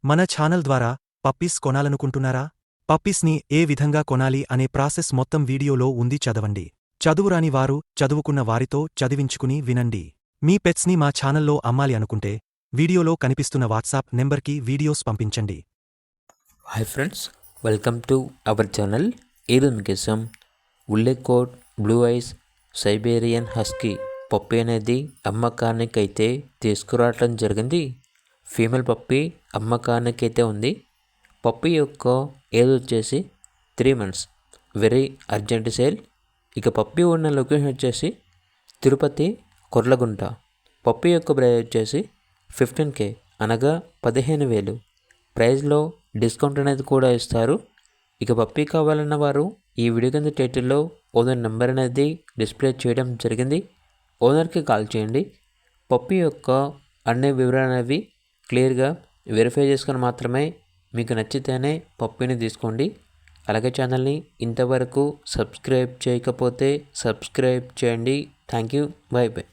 మన ఛానల్ ద్వారా పప్పీస్ కొనాలనుకుంటున్నారా? పప్పీస్ని ఏ విధంగా కొనాలి అనే ప్రాసెస్ మొత్తం వీడియోలో ఉంది, చదవండి. చదువురాని వారు చదువుకున్న వారితో చదివించుకుని వినండి. మీ పెట్స్ని మా ఛానల్లో అమ్మాలి అనుకుంటే వీడియోలో కనిపిస్తున్న వాట్సాప్ నెంబర్కి వీడియోస్ పంపించండి. Hi friends, welcome to our channel. ఈరోజు మీకోసం Ullekot blue eyes Siberian husky puppy అనేది అమ్మకానికి అయితే తీసుకురావటం జరిగింది. ఫీమేల్ పప్పీ అమ్మకానికి అయితే ఉంది. పప్పీ యొక్క ఏజ్ వచ్చేసి 3 months. Very urgent sale. ఇక పప్పీ ఉన్న లొకేషన్ వచ్చేసి తిరుపతి కొర్లగుంట. పప్పీ యొక్క ప్రైస్ వచ్చేసి 15K, అనగా 15,000. ప్రైస్లో డిస్కౌంట్ అనేది కూడా ఇస్తారు. ఇక పప్పీ కావాలన్న వారు ఈ వీడియో కింద టైటిల్లో ఓనర్ నెంబర్ అనేది డిస్ప్లే చేయడం జరిగింది. ఓనర్కి కాల్ చేయండి. పప్పీ యొక్క అన్ని వివరాలు అనేవి క్లియర్గా వెరిఫై చేసుకొని మాత్రమే మీకు నచ్చితేనే పప్పీని తీసుకోండి. అలాగే ఛానల్ని ఇంతవరకు సబ్స్క్రైబ్ చేయకపోతే సబ్స్క్రైబ్ చేయండి. Thank you. By by.